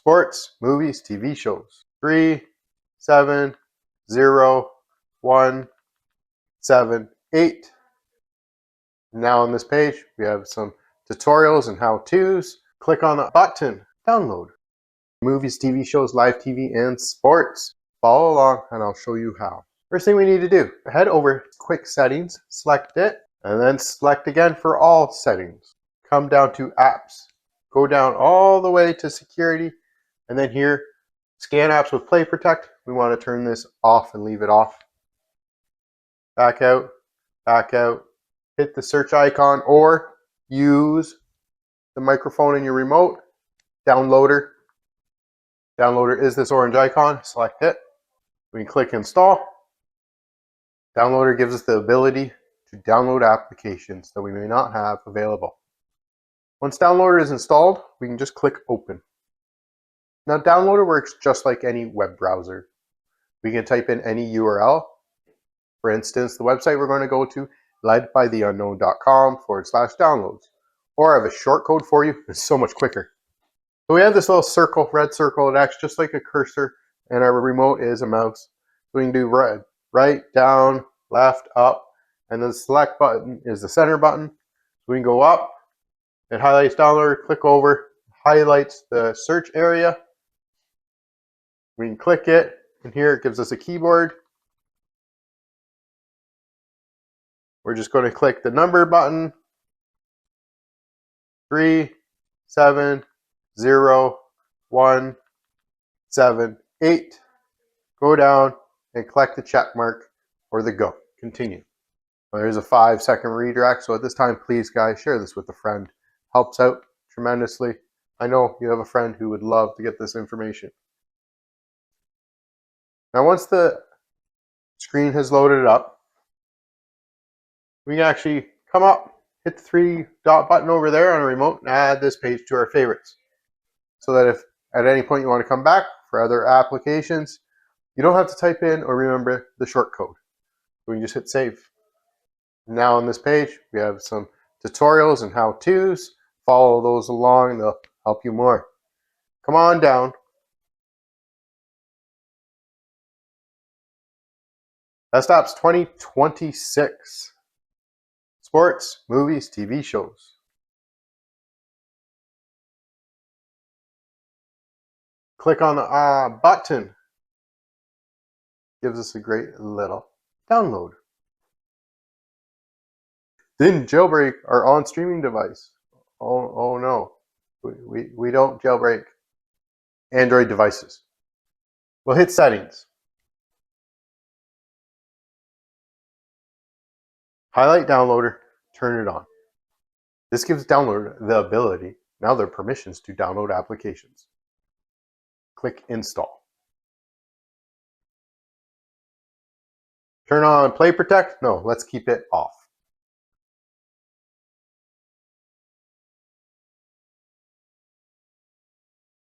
sports, movies, TV shows. 370178. Now on this page, we have some tutorials and how-tos. Click on the button, download. Movies, TV shows, live TV, and sports. Follow along and I'll show you how. First thing we need to do, head over to quick settings, select it, and then select again for all settings. Come down to apps. Go down all the way to security, and then here, scan apps with Play Protect. We want to turn this off and leave it off. Back out, hit the search icon or use the microphone in your remote. Downloader. Downloader is this orange icon, select it. We can click install. Downloader gives us the ability to download applications that we may not have available. Once Downloader is installed, we can just click open. Now Downloader works just like any web browser. We can type in any URL. For instance, the website we're going to go to, ledbytheunknown.com/downloads. Or I have a short code for you, it's so much quicker. So we have this little circle, red circle, it acts just like a cursor, and our remote is a mouse. So we can do right, down, left, up, and the select button is the center button. So we can go up, it highlights Downloader, click over, highlights the search area. We can click it, and here it gives us a keyboard. We're just going to click the number button, 370178. Go down and collect the check mark or the go. Continue. Well, there's a 5-second redirect, so at this time, please guys, share this with a friend. Helps out tremendously. I know you have a friend who would love to get this information. Now once the screen has loaded up, we can actually come up, hit the 3-dot button over there on a remote, and add this page to our favorites. So that if at any point you want to come back for other applications, you don't have to type in or remember the short code. We can just hit save. Now on this page, we have some tutorials and how-tos. Follow those along, they'll help you more. Come on down. Best Apps 2026. Sports, movies, TV shows. Click on the button. Gives us a great little download. Didn't jailbreak our on-streaming device. Oh no. We don't jailbreak Android devices. We'll hit settings. Highlight Downloader, turn it on. This gives Downloader the ability, now their permissions to download applications. Click Install. Turn on Play Protect? No, let's keep it off.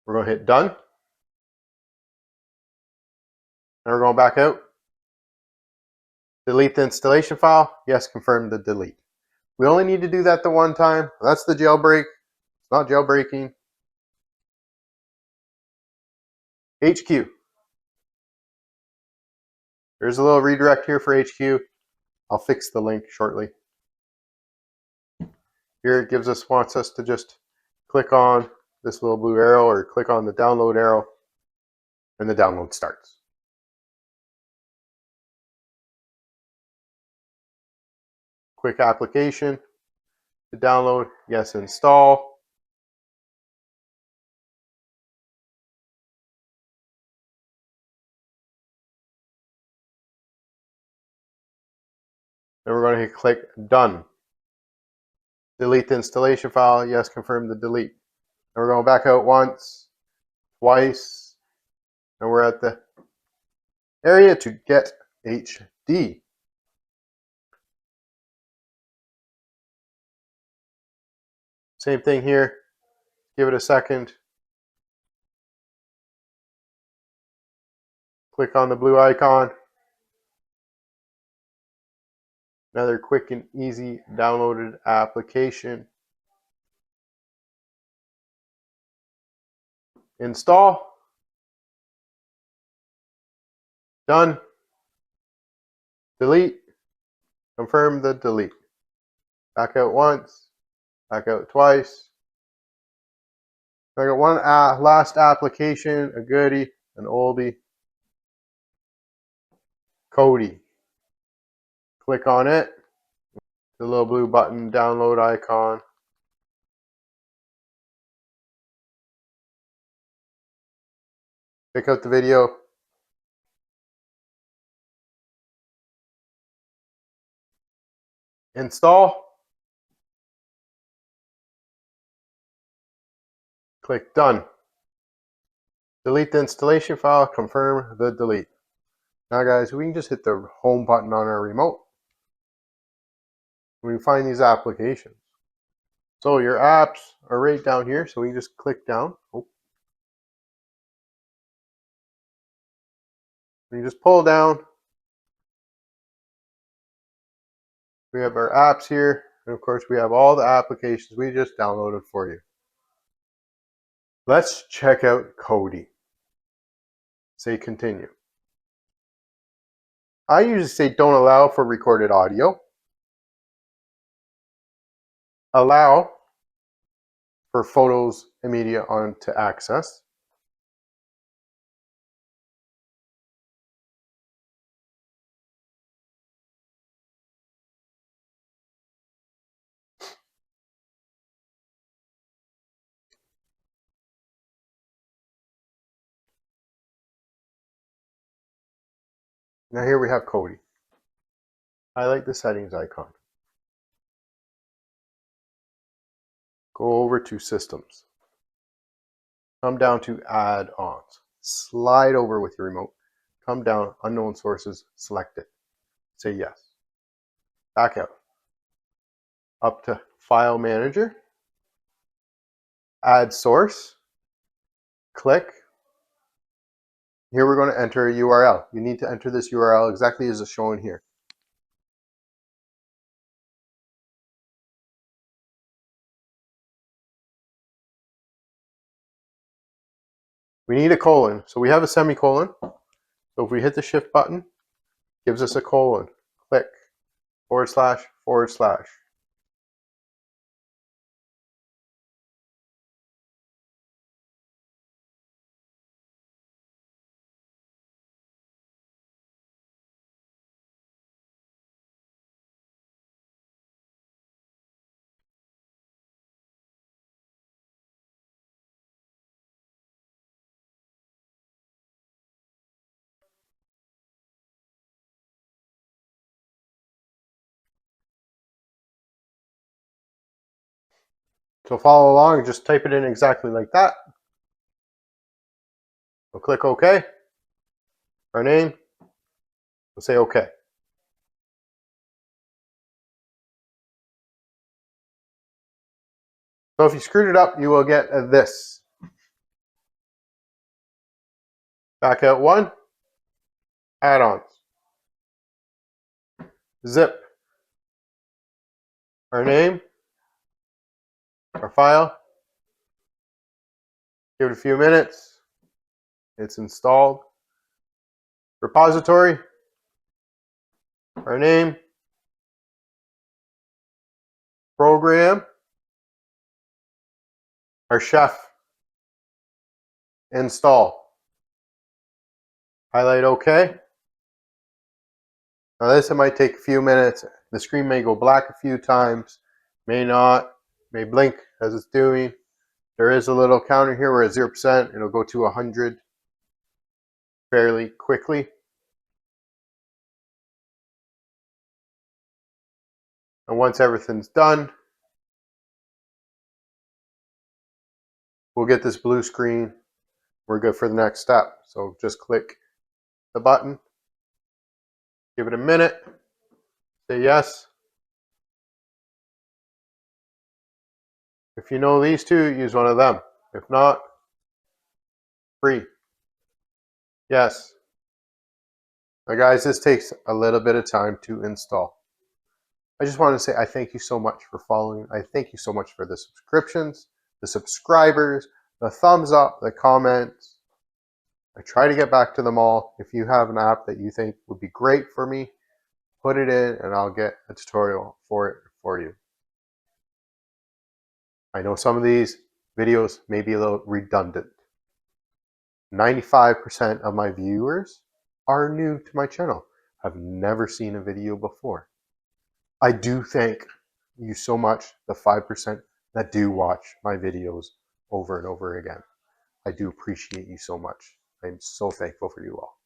We're going to hit Done. Now we're going back out. Delete the installation file. Yes, confirm the delete. We only need to do that the one time. That's the jailbreak. It's not jailbreaking. HQ. There's a little redirect here for HQ. I'll fix the link shortly. Here it wants us to just click on this little blue arrow or click on the download arrow, and the download starts. Quick application to download. Yes, install. Then we're going to click Done. Delete the installation file. Yes, confirm the delete. And we're going back out once, twice, and we're at the area to get HD. Same thing here. Give it a second. Click on the blue icon. Another quick and easy downloaded application. Install. Done. Delete. Confirm the delete. Back out once. Back out twice. I got one last application, a goodie, an oldie. Kodi. Click on it. The little blue button, download icon. Pick out the video. Install. Click done. Delete the installation file, confirm the delete. Now guys, we can just hit the home button on our remote. We can find these applications. So your apps are right down here, so we can just click down. Oh. We can just pull down. We have our apps here, and of course we have all the applications we just downloaded for you. Let's check out Kodi. Say continue. I usually say don't allow for recorded audio. Allow for photos and media on to access. Now here we have Kodi. Highlight the settings icon. Go over to systems. Come down to add-ons. Slide over with your remote. Come down, unknown sources, select it. Say yes. Back out. Up to file manager. Add source. Click. Here we're going to enter a URL. You need to enter this URL exactly as it's shown here. We need a colon. So we have a semicolon. So if we hit the shift button, it gives us a colon. Click. // So follow along, just type it in exactly like that. We'll click OK. Our name. We'll say OK. So if you screwed it up, you will get this. Back out one. Add-ons. Zip. Our name. Our file. Give it a few minutes. It's installed. Repository. Our name. Program. Our chef. Install. Highlight OK. Now this, it might take a few minutes. The screen may go black a few times, may not, may blink as it's doing. There is a little counter here. We're at 0%. It'll go to 100 fairly quickly. And once everything's done, we'll get this blue screen. We're good for the next step. So just click the button. Give it a minute. Say yes. If you know these two, use one of them. If not, free. Yes. Now guys, this takes a little bit of time to install. I just want to say I thank you so much for following. I thank you so much for the subscriptions, the subscribers, the thumbs up, the comments. I try to get back to them all. If you have an app that you think would be great for me, put it in and I'll get a tutorial for it for you. I know some of these videos may be a little redundant. 95% of my viewers are new to my channel. I've never seen a video before. I do thank you so much, the 5% that do watch my videos over and over again. I do appreciate you so much. I'm so thankful for you all.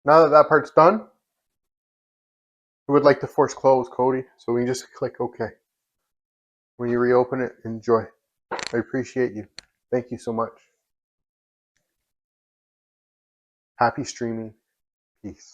Now that that part's done, who would like to force close, Cody? So we can just click OK. When you reopen it, enjoy. I appreciate you. Thank you so much. Happy streaming. Peace.